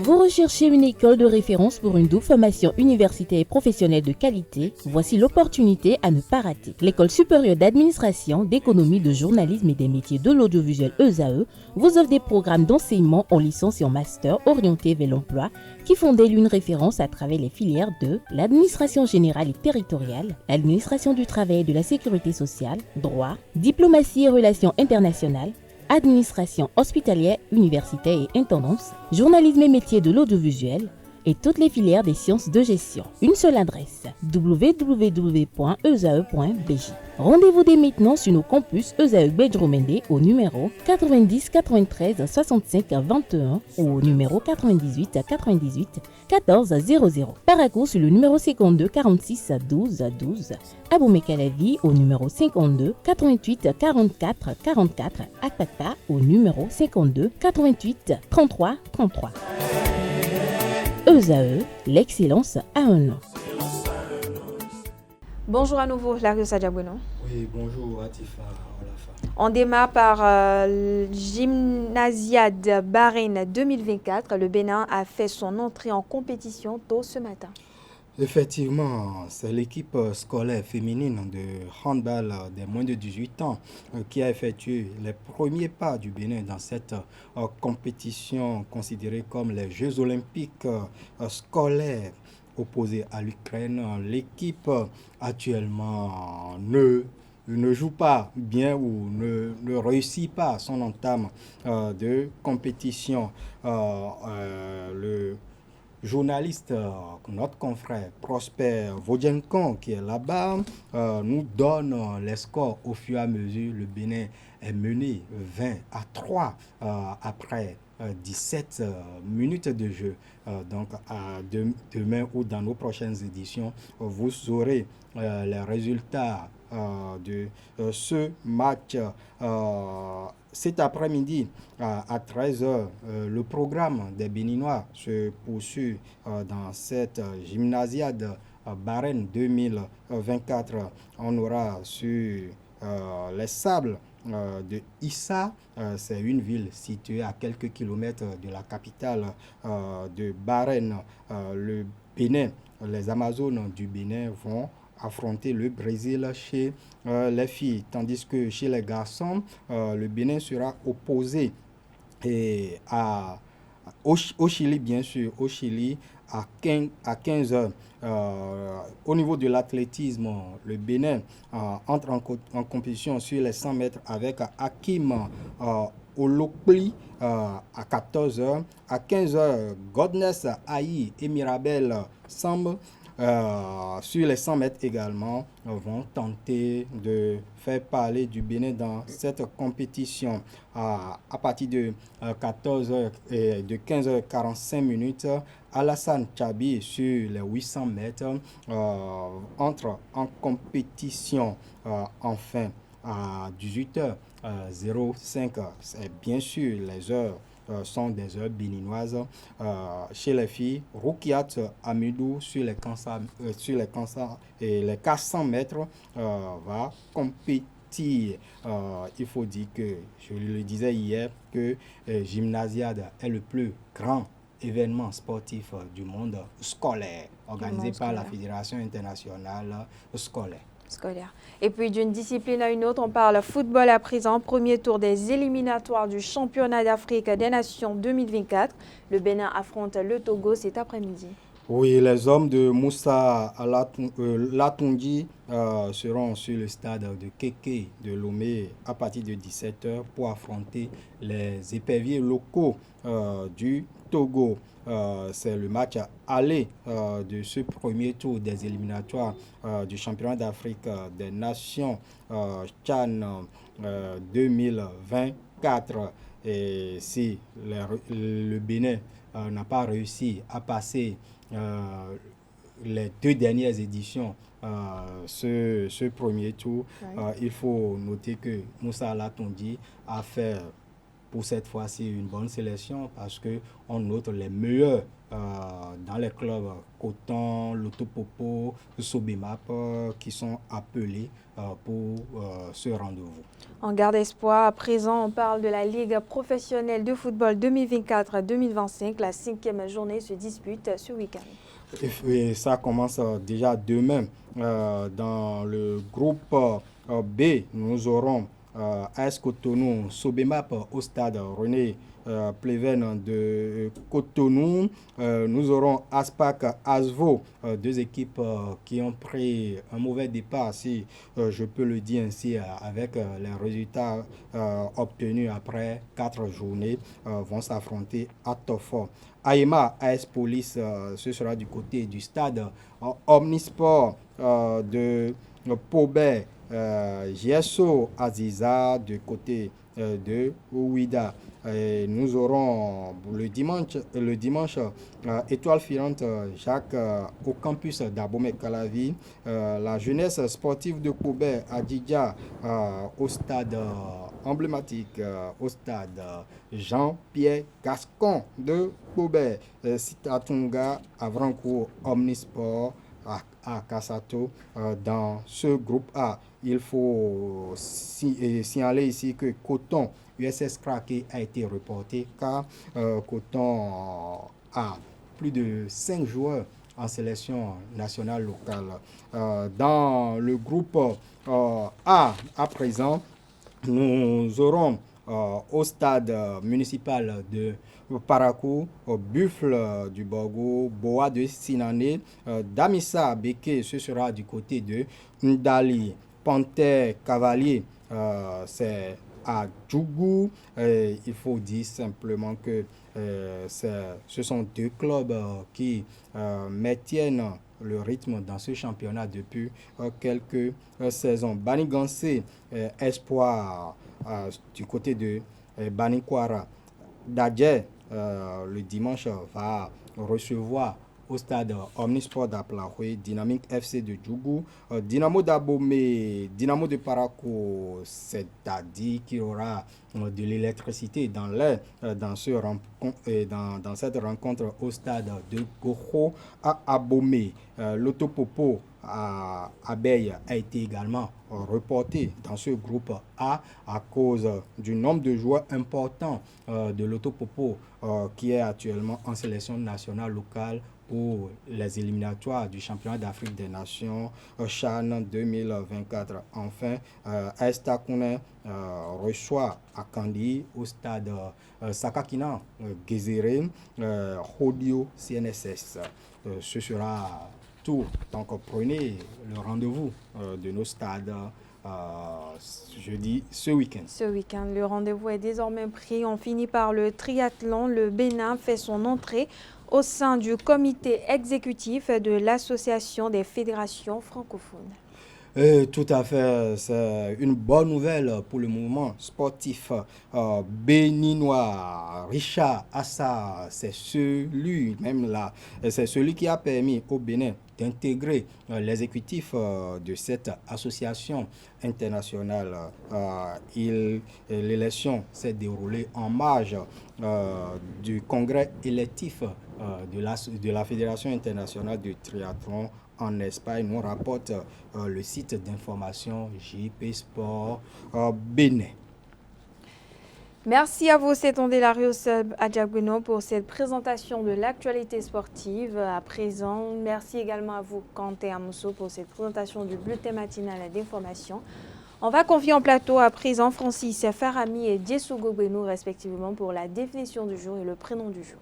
Vous recherchez une école de référence pour une double formation universitaire et professionnelle de qualité? Voici l'opportunité à ne pas rater. L'École supérieure d'administration, d'économie, de journalisme et des métiers de l'audiovisuel ESAE vous offre des programmes d'enseignement en licence et en master orientés vers l'emploi qui font d'elle une référence à travers les filières de l'administration générale et territoriale, l'administration du travail et de la sécurité sociale, droit, diplomatie et relations internationales, administration hospitalière, universitaire et intendance, journalisme et métiers de l'audiovisuel et toutes les filières des sciences de gestion. Une seule adresse, www.esae.bj. Rendez-vous dès maintenant sur nos campus ESAE Bedjromende au numéro 90 93 65 21 ou au numéro 98 98 14 00. Paracourt sur le numéro 52 46 12 12. Aboumé-Calavi au numéro 52 88 44 44. Akpaka au numéro 52 88 33 33. ESAE, l'excellence à un nom. Bonjour à nouveau, Larissa Diabouno. Oui, bonjour Atifa Olafa. On démarre par Gymnasiade Bahreïn 2024. Le Bénin a fait son entrée en compétition tôt ce matin. Effectivement, c'est l'équipe scolaire féminine de handball des moins de 18 ans qui a effectué les premiers pas du Bénin dans cette compétition considérée comme les Jeux olympiques scolaires opposés à l'Ukraine. L'équipe actuellement ne joue pas bien ou ne réussit pas son entame de compétition. Le journaliste, notre confrère Prosper Vodjenkon qui est là-bas, nous donne les scores au fur et à mesure. Le Bénin est mené 20-3 après 17 minutes de jeu. Donc demain ou dans nos prochaines éditions, vous aurez les résultats de ce match. Cet après-midi à 13h, le programme des Béninois se poursuit dans cette gymnasiade Bahreïn 2024. On aura sur les sables de Issa, c'est une ville située à quelques kilomètres de la capitale de Bahreïn. Le Bénin, les Amazones du Bénin vont affronter le Brésil chez les filles, tandis que chez les garçons, le Bénin sera opposé au Chili, bien sûr, au Chili à 15h. Au niveau de l'athlétisme, le Bénin entre en compétition sur les 100 mètres avec Hakim Olokpli à 14h. À 15h, Godness Aïe et Mirabel Samb sur les 100 mètres également vont tenter de faire parler du Bénin dans cette compétition. À partir de 14h et de 15h45, Alassane Chabi sur les 800 mètres entre en compétition. Enfin, à 18h05, c'est bien sûr les heures sont des heures béninoises. Chez les filles, Roukiat Amidou sur les 400 mètres va compétir. Il faut dire que, je le disais hier, que Gymnasiade est le plus grand événement sportif du monde scolaire, organisé par la Fédération internationale scolaire. Et puis d'une discipline à une autre, on parle football à présent. Premier tour des éliminatoires du championnat d'Afrique des Nations 2024. Le Bénin affronte le Togo cet après-midi. Oui, les hommes de Moussa Latondi seront sur le stade de Kéké de Lomé à partir de 17h pour affronter les éperviers locaux du Togo. C'est le match aller de ce premier tour des éliminatoires du championnat d'Afrique des Nations Tchad 2024. Et si le Bénin n'a pas réussi à passer les deux dernières éditions, ce premier tour, il faut noter que Moussa Latondi a fait pour cette fois-ci une bonne sélection parce qu'on note les meilleurs dans les clubs Coton, Lotopopo, Sobemap qui sont appelés pour ce rendez-vous. En garde espoir, à présent, on parle de la Ligue professionnelle de football 2024-2025. La 5e journée se dispute ce week-end. Et ça commence déjà demain. Dans le groupe B, nous aurons AS Cotonou, Sobemap au stade René Pleven de Cotonou. Nous aurons Aspac, Asvo, deux équipes qui ont pris un mauvais départ, si je peux le dire ainsi, avec les résultats obtenus après 4 journées, vont s'affronter à Tofo. Aïma, AS Police, ce sera du côté du stade Omnisport de Pobet. GSO Aziza du côté de Ouida. Nous aurons le dimanche Étoile Filante Jacques au campus d'Abomey-Calavi. La jeunesse sportive de Kobe à Didja au stade emblématique, au stade Jean-Pierre Gascon de Kobe. Sitatunga, Avrancourt, Omnisport à Kassato. Dans ce groupe A, il faut signaler ici que Coton USS Krake a été reporté car Coton a plus de 5 joueurs en sélection nationale locale. Dans le groupe A, à présent, nous aurons au stade municipal de Parakou, Buffle du Borgo, Boa de Sinane, Damissa Beke, ce sera du côté de Ndali, Panthère Cavalier, c'est à Djougou. Il faut dire simplement que ce sont deux clubs qui maintiennent le rythme dans ce championnat depuis quelques saisons. Banigansé, espoir du côté de Banikwara. Dadje, le dimanche, va recevoir au stade Omnisport d'Aplahoé, Dynamique FC de Djougou, Dynamo d'Abomey, Dynamo de Parakou, c'est-à-dire qu'il y aura de l'électricité dans l'air dans cette rencontre au stade de Goro à Abomey. L'Autopopo à Abeille a été également reporté dans ce groupe A à cause du nombre de joueurs importants de l'Autopopo qui est actuellement en sélection nationale locale pour les éliminatoires du championnat d'Afrique des Nations CHAN 2024. Enfin, AS Takounè reçoit à Kandi au stade Sakakina Gezere Hodio CNSS. Ce sera tout. Donc prenez le rendez-vous de nos stades jeudi ce week-end. Ce week-end, le rendez-vous est désormais pris. On finit par le triathlon. Le Bénin fait son entrée au sein du comité exécutif de l'Association des fédérations francophones. Tout à fait, c'est une bonne nouvelle pour le mouvement sportif béninois. Richard Assa, c'est celui qui a permis au Bénin d'intégrer l'exécutif de cette association internationale. L'élection s'est déroulée en marge du congrès électif de la Fédération internationale du triathlon en Espagne, nous rapporte le site d'information JP Sport Bénin. Merci à vous, c'est Ondélarius Adjagweno pour cette présentation de l'actualité sportive. À présent, merci également à vous, Kanté Amousso, pour cette présentation du bulletin matinal d'information. On va confier en plateau à présent Francis Farami et Djessou Gobeno, respectivement, pour la définition du jour et le prénom du jour.